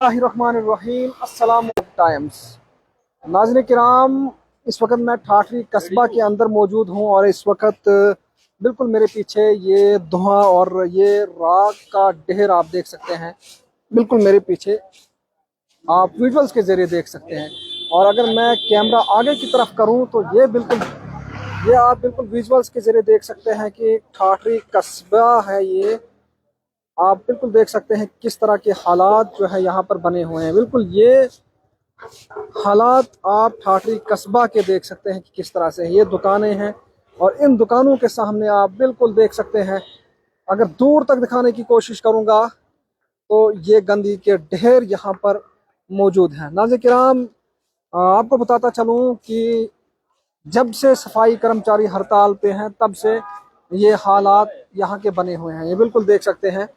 बिस्मिल्लाहिर्रहमानिर्रहीम अस्सलाम टाइम्स। नाज़रीन किराम, इस वक्त मैं ठाठरी कस्बा के अंदर मौजूद हूँ और इस वक्त बिल्कुल मेरे पीछे ये धुआं और ये राख का ढेर आप देख सकते हैं। बिल्कुल मेरे पीछे आप विजुअल्स के ज़रिए देख सकते हैं। और अगर मैं कैमरा आगे की तरफ करूँ तो ये आप बिल्कुल विजुअल्स के ज़रिए देख सकते हैं कि ठाठरी कस्बा है ये। आप बिल्कुल देख सकते हैं किस तरह के हालात जो है यहाँ पर बने हुए हैं। बिल्कुल ये हालात आप ठाठरी कस्बा के देख सकते हैं कि किस तरह से ये दुकानें हैं और इन दुकानों के सामने आप बिल्कुल देख सकते हैं, अगर दूर तक दिखाने की कोशिश करूँगा तो ये गंदगी के ढेर यहाँ पर मौजूद हैं। नाज़रीन किराम, आपको बताता चलूँ कि जब से सफाई कर्मचारी हड़ताल पे हैं तब से ये हालात यहाँ के बने हुए हैं। ये बिल्कुल देख सकते हैं,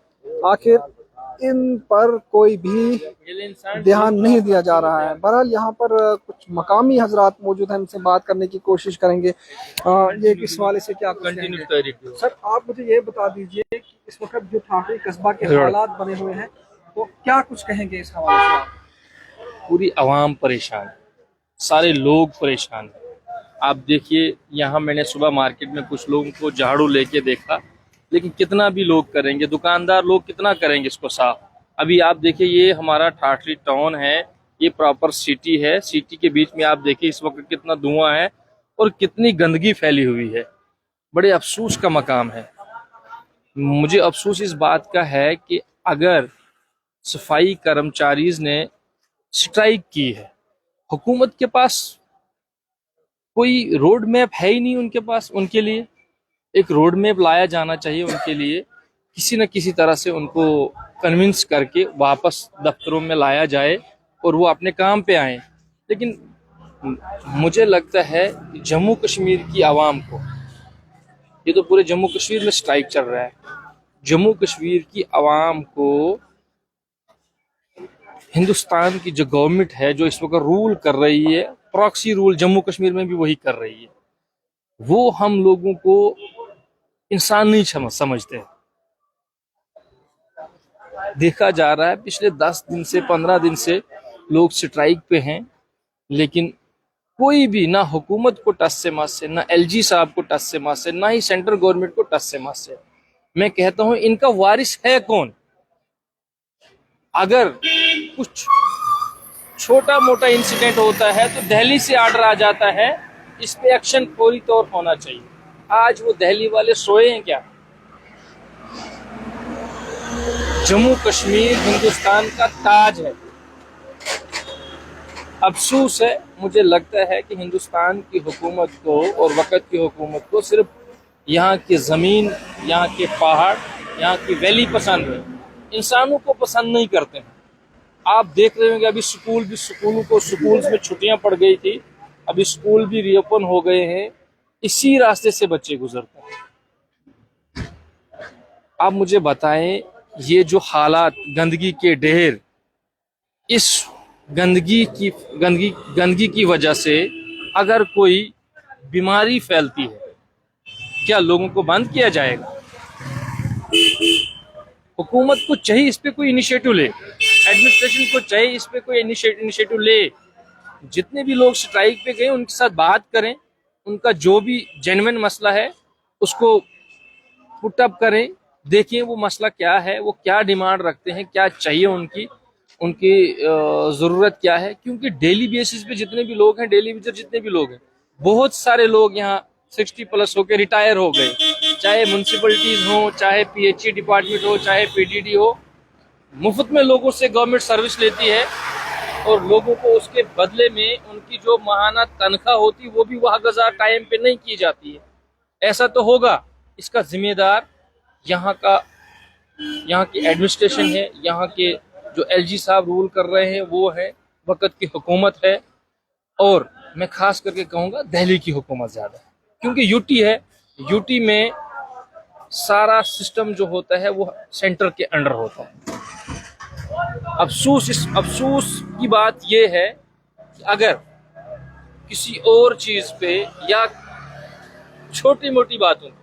आखिर इन पर कोई भी ध्यान नहीं दिया जा रहा है। बहरहाल यहाँ पर कुछ मकामी हजरात मौजूद हैं, इनसे बात करने की कोशिश करेंगे। ये किस वाले से क्या कुछ कहेंगे? सर, आप मुझे ये बता दीजिए कि इस वक्त जो ठाठरी कस्बा के हालात बने हुए हैं तो क्या कुछ कहेंगे इस हवाले से आप? पूरी आवाम परेशान है, सारे लोग परेशान हैं। आप देखिए, यहाँ मैंने सुबह मार्केट में कुछ लोगों को झाड़ू लेके देखा, लेकिन कितना भी लोग करेंगे, दुकानदार लोग कितना करेंगे इसको साफ। अभी आप देखिए, ये हमारा ठाठरी टाउन है, ये प्रॉपर सिटी है। सिटी के बीच में आप देखिए इस वक्त कितना धुआं है और कितनी गंदगी फैली हुई है। बड़े अफसोस का मकाम है। मुझे अफसोस इस बात का है कि अगर सफाई कर्मचारीज ने स्ट्राइक की है, हुकूमत के पास कोई रोड मैप है ही नहीं। उनके पास उनके लिए एक रोड मैप लाया जाना चाहिए। उनके लिए किसी न किसी तरह से उनको कन्विंस करके वापस दफ्तरों में लाया जाए और वो अपने काम पे आए। लेकिन मुझे लगता है जम्मू कश्मीर की आवाम को, ये तो पूरे जम्मू कश्मीर में स्ट्राइक चल रहा है, जम्मू कश्मीर की आवाम को हिंदुस्तान की जो गवर्नमेंट है, जो इस वक्त रूल कर रही है, प्रॉक्सी रूल जम्मू कश्मीर में भी वही कर रही है, वो हम लोगों को इंसान नहीं समझते। देखा जा रहा है पिछले 10 दिन से 15 दिन से लोग स्ट्राइक पे हैं, लेकिन कोई भी ना हुकूमत को टस से मस से, ना एलजी साहब को टस से मस से, ना ही सेंट्रल गवर्नमेंट को टस से मस से। मैं कहता हूं, इनका वारिस है कौन? अगर कुछ छोटा मोटा इंसिडेंट होता है तो दिल्ली से ऑर्डर आ जाता है, इस पे एक्शन फौरी तौर होना चाहिए। आज वो दिल्ली वाले सोए हैं क्या? जम्मू कश्मीर हिंदुस्तान का ताज है। अफसोस है, मुझे लगता है कि हिंदुस्तान की हुकूमत को और वक़्त की हुकूमत को सिर्फ यहाँ की ज़मीन, यहाँ के पहाड़, यहाँ की वैली पसंद है, इंसानों को पसंद नहीं करते हैं। आप देख रहे होंगे, अभी स्कूल्स में छुट्टियां पड़ गई थी, अभी स्कूल भी रीओपन हो गए हैं, इसी रास्ते से बच्चे गुजरते हैं। आप मुझे बताएं, ये जो हालात, गंदगी के ढेर, इस गंदगी की वजह से अगर कोई बीमारी फैलती है, क्या लोगों को बंद किया जाएगा? हुकूमत को चाहिए इस पे कोई इनिशिएटिव ले, एडमिनिस्ट्रेशन को चाहिए इस पे कोई इनिशिएटिव ले। जितने भी लोग स्ट्राइक पे गए उनके साथ बात करें, उनका जो भी जेन्युइन मसला है उसको पुट अप करें, देखें वो मसला क्या है, वो क्या डिमांड रखते हैं, क्या चाहिए उनकी उनकी ज़रूरत क्या है। क्योंकि डेली बेसिस पे जितने भी लोग हैं, डेली बेसिस जितने भी लोग हैं, बहुत सारे लोग यहाँ 60+ होकर रिटायर हो गए, चाहे म्यूनसिपलिटीज हो, चाहे पीएचई डिपार्टमेंट हो, चाहे पीडीडी हो। मुफ्त में लोगों से गवर्नमेंट सर्विस लेती है और लोगों को उसके बदले में उनकी जो माहाना तनख्वाह होती है वो भी वह गुजार टाइम पे नहीं की जाती है। ऐसा तो होगा, इसका जिम्मेदार यहाँ की एडमिनिस्ट्रेशन है, यहाँ के जो एलजी साहब रूल कर रहे हैं वो है, वक़्त की हुकूमत है। और मैं खास करके कहूँगा दिल्ली की हुकूमत ज़्यादा है, क्योंकि यूटी है, यूटी में सारा सिस्टम जो होता है वो सेंटर के अंडर होता है। अफसोस की बात यह है कि अगर किसी और चीज पे या छोटी मोटी बातों पे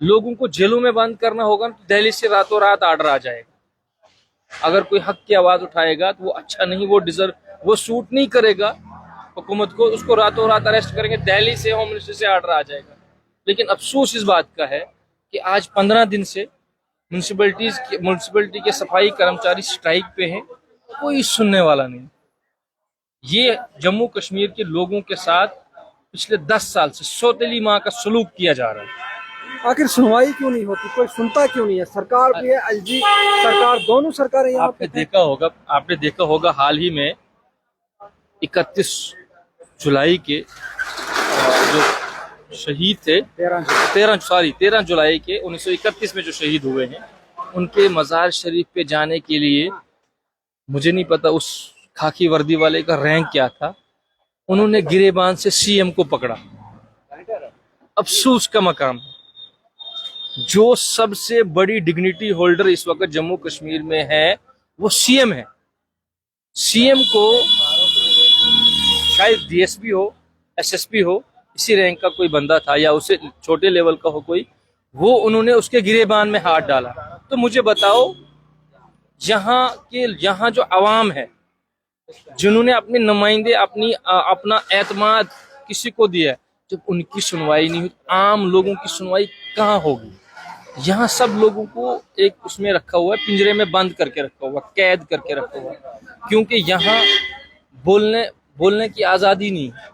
लोगों को जेलों में बंद करना होगा तो दिल्ली से रातों रात ऑर्डर आ जाएगा। अगर कोई हक की आवाज उठाएगा तो वो अच्छा नहीं, वो सूट नहीं करेगा हुकूमत को, उसको रातों रात अरेस्ट करेंगे, दिल्ली से होम मिनिस्ट्री से आर्डर आ जाएगा। लेकिन अफसोस इस बात का है कि आज 15 दिन से म्यूनसिपलिटी के सफाई कर्मचारी स्ट्राइक पे हैं, कोई सुनने वाला नहीं। ये जम्मू कश्मीर के लोगों के साथ पिछले 10 साल से सौतेली माँ का सलूक किया जा रहा है। आखिर सुनवाई क्यों नहीं होती, कोई सुनता क्यों नहीं है? सरकार भी है, एलजी सरकार, दोनों सरकारें यहाँ पे आपने देखा होगा हाल ही में 31 जुलाई के जो शहीद थे, 13 जुलाई के 1931 में जो शहीद हुए हैं, उनके मज़ार शरीफ पे जाने के लिए, मुझे नहीं पता उस खाकी वर्दी वाले का रैंक क्या था, उन्होंने गिरेबान से सीएम को पकड़ा। अफसोस का मकाम है, जो सबसे बड़ी डिग्निटी होल्डर इस वक्त जम्मू कश्मीर में है वो सीएम है। सीएम को शायद डीएसपी हो, एसएसपी हो, इसी रैंक का कोई बंदा था या उससे छोटे लेवल का हो कोई, वो उन्होंने उसके गिरेबान में हाथ डाला। तो मुझे बताओ, यहाँ जो अवाम है, जिन्होंने अपने नुमाइंदे अपना एतमाद किसी को दिया है, जब उनकी सुनवाई नहीं हुई, आम लोगों की सुनवाई कहाँ होगी? यहाँ सब लोगों को एक उसमें रखा हुआ है, पिंजरे में बंद करके रखा हुआ, कैद करके रखा हुआ, क्योंकि यहाँ बोलने की आज़ादी नहीं है।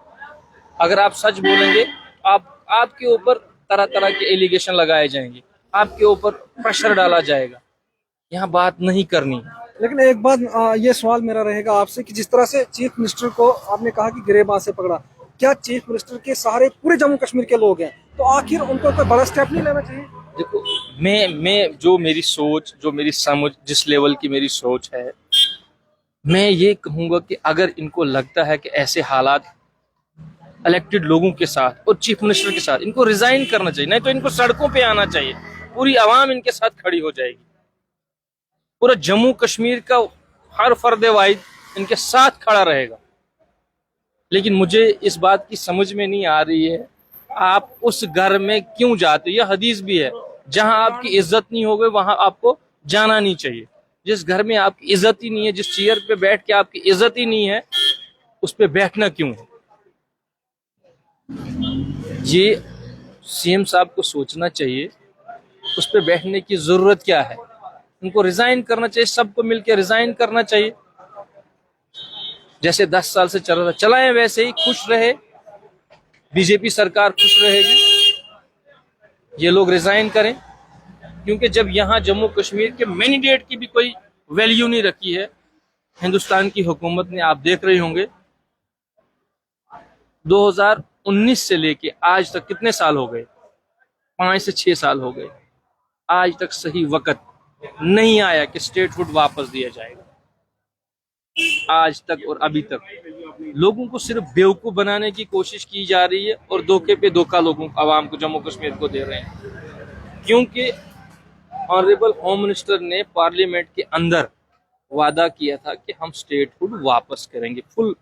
अगर आप सच बोलेंगे, आपके ऊपर तरह तरह के एलिगेशन लगाए जाएंगे, आपके ऊपर प्रेशर डाला जाएगा। यहाँ बात नहीं करनी है। लेकिन एक बात, ये सवाल मेरा रहेगा आपसे कि जिस तरह से चीफ मिनिस्टर को आपने कहा कि गिरेबान से पकड़ा, क्या चीफ मिनिस्टर के सहारे पूरे जम्मू कश्मीर के लोग हैं, तो आखिर उनको कोई बड़ा स्टेप नहीं लेना चाहिए? देखो, मैं जो मेरी सोच, जो मेरी समझ, जिस लेवल की मेरी सोच है, मैं ये कहूँगा कि अगर इनको लगता है कि ऐसे हालात इलेक्टेड लोगों के साथ और चीफ मिनिस्टर के साथ, इनको रिजाइन करना चाहिए, नहीं तो इनको सड़कों पे आना चाहिए। पूरी आवाम इनके साथ खड़ी हो जाएगी, पूरा जम्मू कश्मीर का हर फर्द वाहिद इनके साथ खड़ा रहेगा। लेकिन मुझे इस बात की समझ में नहीं आ रही है, आप उस घर में क्यों जाते? यह हदीस भी है, जहां आपकी इज्जत नहीं होगी वहां आपको जाना नहीं चाहिए। जिस घर में आपकी इज्जत ही नहीं है, जिस चेयर पे बैठ के आपकी इज्जत ही नहीं है, उस पे बैठना क्यों है? ये सीएम साहब को सोचना चाहिए, उस पे बैठने की जरूरत क्या है? उनको रिजाइन करना चाहिए, सबको मिलकर रिजाइन करना चाहिए। जैसे 10 साल से चल रहा था, चलाएं वैसे ही, खुश रहे, बीजेपी सरकार खुश रहेगी, ये लोग रिजाइन करें। क्योंकि जब यहाँ जम्मू कश्मीर के मैंडेट की भी कोई वैल्यू नहीं रखी है हिंदुस्तान की हुकूमत ने, आप देख रहे होंगे 2019 से लेके आज तक कितने साल हो गए? 5 से 6 साल हो गए, आज तक सही वक्त नहीं आया कि स्टेटहुड वापस दिया जाएगा। आज तक और अभी तक लोगों को सिर्फ बेवकूफ बनाने की कोशिश की जा रही है और धोखे पे धोखा लोगों आवाम को, जम्मू कश्मीर को दे रहे हैं। क्योंकि ऑनरेबल होम मिनिस्टर ने पार्लियामेंट के अंदर वादा किया था कि हम स्टेटहुड वापस करेंगे, फुल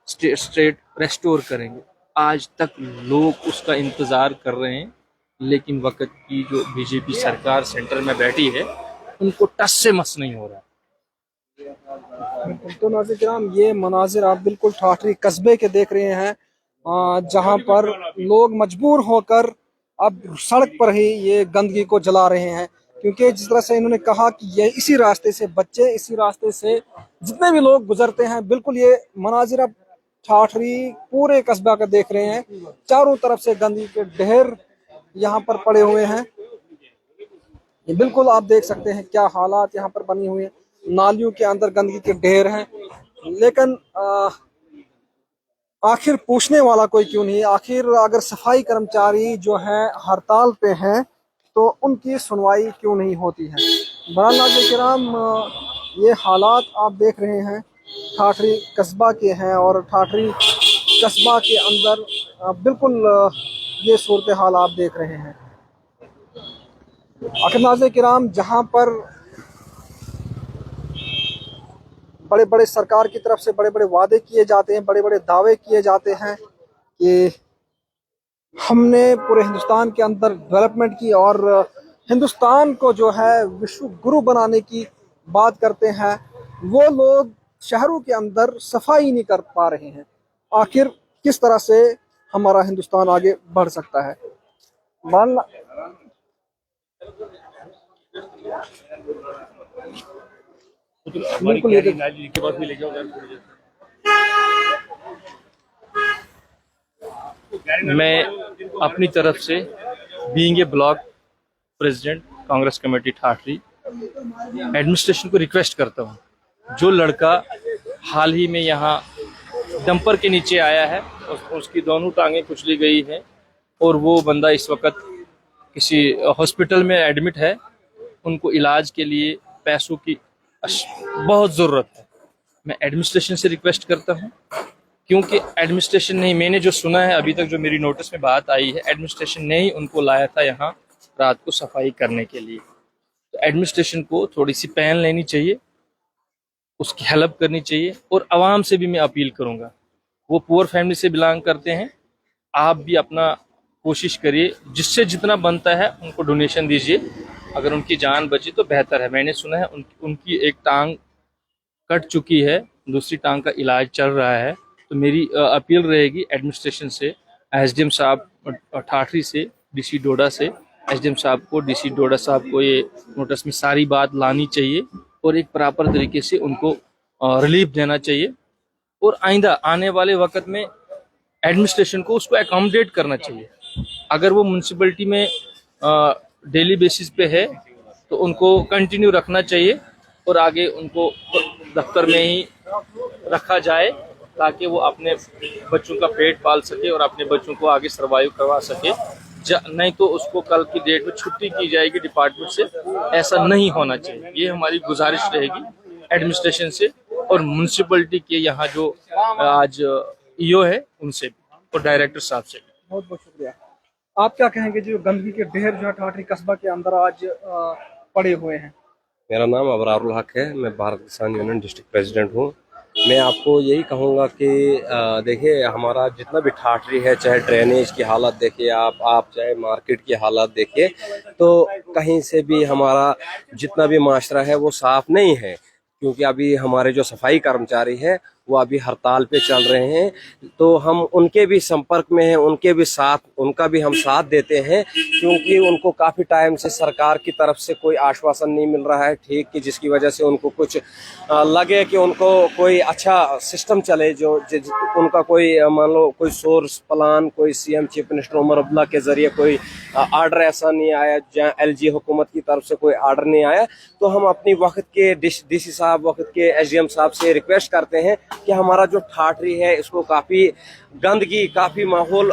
स्टेट रेस्टोर करेंगे। आज तक लोग उसका इंतजार कर रहे हैं, लेकिन वक्त की जो बीजेपी सरकार सेंटर में बैठी है, उनको टस से मस नहीं हो रहा। तो नाज़रीन किराम, ये मनाजिर आप बिल्कुल ठाठरी कस्बे के देख रहे हैं, जहां पर लोग मजबूर होकर अब सड़क पर ही ये गंदगी को जला रहे हैं। क्योंकि जिस तरह से इन्होंने कहा कि ये इसी रास्ते से बच्चे, इसी रास्ते से जितने भी लोग गुजरते हैं, बिल्कुल ये मनाजिर अब ठाठरी पूरे कस्बा का देख रहे हैं। चारों तरफ से गंदगी के ढेर यहाँ पर पड़े हुए हैं। ये बिल्कुल आप देख सकते हैं क्या हालात यहाँ पर बनी हुई है, नालियों के अंदर गंदगी के ढेर हैं। लेकिन आखिर पूछने वाला कोई क्यों नहीं? आखिर अगर सफाई कर्मचारी जो है हड़ताल पे हैं, तो उनकी सुनवाई क्यों नहीं होती है? बहरहाल नाज़रीन किराम, ये हालात आप देख रहे हैं ठाठरी कस्बा के हैं, और ठाठरी कस्बा के अंदर बिल्कुल ये सूरत हाल आप देख रहे हैं। आखिर नाज़रीन किराम, जहाँ पर बड़े बड़े सरकार की तरफ से बड़े बड़े वादे किए जाते हैं, बड़े बड़े दावे किए जाते हैं कि हमने पूरे हिंदुस्तान के अंदर डेवलपमेंट की और हिंदुस्तान को जो है विश्व गुरु बनाने की बात करते हैं, वो लोग शहरों के अंदर सफाई नहीं कर पा रहे हैं। आखिर किस तरह से हमारा हिंदुस्तान आगे बढ़ सकता है? मान बिल्कुल, मैं अपनी तरफ से being a block president Congress committee Thathri administration को रिक्वेस्ट करता हूँ, जो लड़का हाल ही में यहाँ डंपर के नीचे आया है उसकी दोनों टांगें कुचली गई हैं और वो बंदा इस वक्त किसी हॉस्पिटल में एडमिट है, उनको इलाज के लिए पैसों की बहुत ज़रूरत है। मैं एडमिनिस्ट्रेशन से रिक्वेस्ट करता हूँ, क्योंकि एडमिनिस्ट्रेशन ने ही, मैंने जो सुना है अभी तक, जो मेरी नोटिस में बात आई है, एडमिनिस्ट्रेशन ने ही उनको लाया था यहाँ रात को सफाई करने के लिए। तो एडमिनिस्ट्रेशन को थोड़ी सी पहल लेनी चाहिए, उसकी हेल्प करनी चाहिए। और आवाम से भी मैं अपील करूँगा, वो पुअर फैमिली से बिलोंग करते हैं, आप भी अपना कोशिश करिए, जिससे जितना बनता है उनको डोनेशन दीजिए। अगर उनकी जान बची तो बेहतर है। मैंने सुना है उनकी एक टांग कट चुकी है, दूसरी टांग का इलाज चल रहा है। तो मेरी अपील रहेगी एडमिनिस्ट्रेशन से, एसडीएम साहब ठाठरी से, डीसी डोडा से, एसडीएम साहब को, डीसी डोडा साहब को ये नोटिस में सारी बात लानी चाहिए और एक प्रॉपर तरीके से उनको रिलीफ देना चाहिए। और आइंदा आने वाले वक्त में एडमिनिस्ट्रेशन को उसको एकोमोडेट करना चाहिए। अगर वो म्यूनसिपलिटी में डेली बेसिस पे है तो उनको कंटिन्यू रखना चाहिए और आगे उनको दफ्तर में ही रखा जाए, ताकि वो अपने बच्चों का पेट पाल सके और अपने बच्चों को आगे सर्वाइव करवा सके। नहीं तो उसको कल की डेट में छुट्टी की जाएगी डिपार्टमेंट से। ऐसा नहीं होना चाहिए, ये हमारी गुजारिश रहेगी एडमिनिस्ट्रेशन से और म्यूनसिपलिटी के यहाँ जो आज ईओ है उनसे भी और डायरेक्टर साहब से। बहुत बहुत शुक्रिया। आप क्या कहेंगे, जो गंदगी के ढेर जो है ठाठरी कस्बा के अंदर आज पड़े हुए हैं? मेरा नाम अबरारुल हक है, मैं भारत किसान यूनियन डिस्ट्रिक्ट प्रेसिडेंट हूँ। मैं आपको यही कहूँगा कि देखिए, हमारा जितना भी ठाठरी है, चाहे ड्रेनेज की हालत देखिए आप चाहे मार्केट की हालत देखिए, तो कहीं से भी हमारा जितना भी माशरा है वो साफ नहीं है। क्योंकि अभी हमारे जो सफाई कर्मचारी है वो अभी हड़ताल पे चल रहे हैं, तो हम उनके भी संपर्क में हैं, उनका भी हम साथ देते हैं, क्योंकि उनको काफ़ी टाइम से सरकार की तरफ से कोई आश्वासन नहीं मिल रहा है ठीक, कि जिसकी वजह से उनको कुछ लगे कि उनको कोई अच्छा सिस्टम चले, जो उनका कोई मान लो कोई सोर्स प्लान, कोई CM chief minister Omar Abdullah के जरिए कोई आर्डर ऐसा नहीं आया, जहाँ एलजी हुकूमत की तरफ से कोई आर्डर नहीं आया। तो हम अपनी वक्त के डीसी साहब, वक्त के एसडीएम साहब से रिक्वेस्ट करते हैं कि हमारा जो ठाठरी है इसको काफ़ी गंदगी, काफ़ी माहौल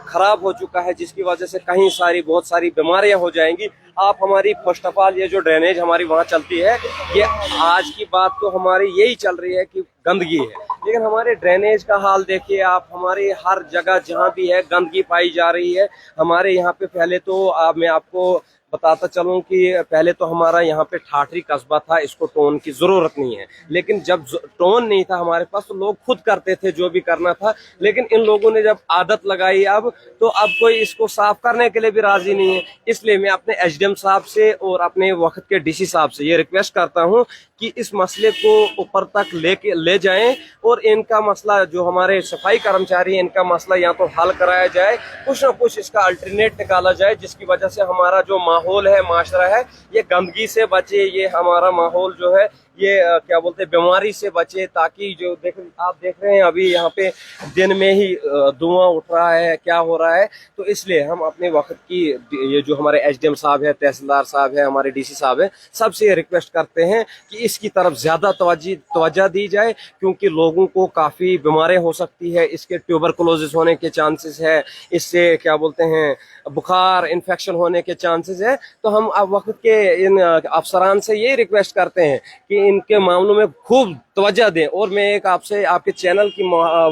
ख़राब हो चुका है, जिसकी वजह से कहीं बहुत सारी बीमारियां हो जाएंगी। आप हमारी फर्स्ट ऑफ ऑल ये जो ड्रेनेज हमारी वहाँ चलती है, ये आज की बात तो हमारी यही चल रही है कि गंदगी है, लेकिन हमारे ड्रेनेज का हाल देखिए आप, हमारे हर जगह जहाँ भी है गंदगी पाई जा रही है। हमारे यहाँ पे पहले तो मैं आपको बताता चलूं कि पहले तो हमारा यहाँ पे ठाठरी कस्बा था, इसको टोन की जरूरत नहीं है, लेकिन जब टोन नहीं था हमारे पास तो लोग खुद करते थे जो भी करना था। लेकिन इन लोगों ने जब आदत लगाई अब, तो अब कोई इसको साफ करने के लिए भी राजी नहीं है। इसलिए मैं अपने एसडीएम साहब से और अपने वक्त के डीसी साहब से ये रिक्वेस्ट करता हूँ कि इस मसले को ऊपर तक ले जाएं और इनका मसला, जो हमारे सफाई कर्मचारी हैं, इनका मसला या तो हल कराया जाए, कुछ ना कुछ इसका अल्टरनेट निकाला जाए, जिसकी वजह से हमारा जो माहौल है, माशरा है, ये गंदगी से बचे, ये हमारा माहौल जो है ये क्या बोलते हैं बीमारी से बचे। ताकि जो आप देख रहे हैं अभी यहाँ पे दिन में ही धुआं उठ रहा है, क्या हो रहा है। तो इसलिए हम अपने वक्त की ये जो हमारे एसडीएम साहब है, तहसीलदार साहब है, हमारे डीसी साहब है, सबसे रिक्वेस्ट करते हैं कि इसकी तरफ ज्यादा तवज्जो दी जाए, क्योंकि लोगों को काफी बीमारियां हो सकती है, इसके ट्यूबरकुलोसिस होने के चांसेस है, इससे क्या बोलते हैं बुखार इन्फेक्शन होने के चांसेस है। तो हम अब वक्त के इन अफसरान से यही रिक्वेस्ट करते हैं कि इनके मामलों में खूब तवज्जो दें। और मैं एक आपसे, आपके चैनल की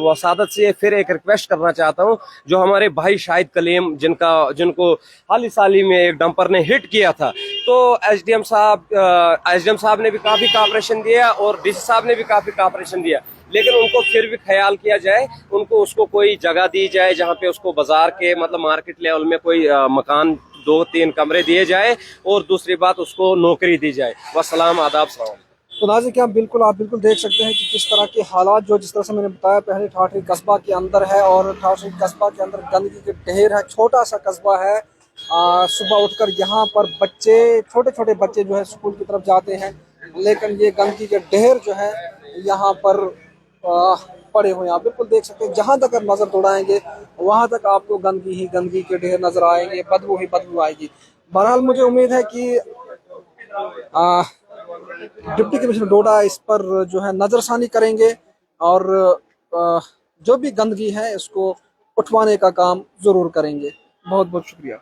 वसादत से फिर एक रिक्वेस्ट करना चाहता हूं, जो हमारे भाई शाहिद कलीम जिनको हाल ही में एक डंपर ने हिट किया था, तो एसडीएम साहब ने भी काफी कॉपरेशन दिया और डीसी साहब ने भी काफी कॉपरेशन दिया, लेकिन उनको फिर भी ख्याल किया जाए, उसको कोई जगह दी जाए जहाँ पे उसको बाजार के मतलब मार्केट लेवल में कोई मकान 2-3 कमरे दिए जाए और दूसरी बात उसको नौकरी दी जाए। वस्सलाम, आदाब, सलाम। तो नाज़रीन क्या आप बिल्कुल देख सकते हैं कि किस तरह के हालात जो जिस तरह से मैंने बताया पहले ठाठरी कस्बा के अंदर है और ठाठरी कस्बा के अंदर गंदगी के ढेर है। छोटा सा कस्बा है। सुबह उठकर यहाँ पर बच्चे छोटे छोटे बच्चे जो है स्कूल की तरफ जाते हैं, लेकिन ये गंदगी के ढेर जो है यहाँ पर पड़े हुए हैं। आप बिल्कुल देख सकते हैं, जहाँ तक आप नज़र दौड़ाएंगे वहाँ तक आपको गंदगी ही गंदगी के ढेर नजर आएंगे, बदबू ही बदबू आएगी। बहरहाल मुझे उम्मीद है कि डिप्टी कमिश्नर डोडा इस पर जो है नजरसानी करेंगे और जो भी गंदगी है इसको उठवाने का काम जरूर करेंगे। बहुत बहुत शुक्रिया।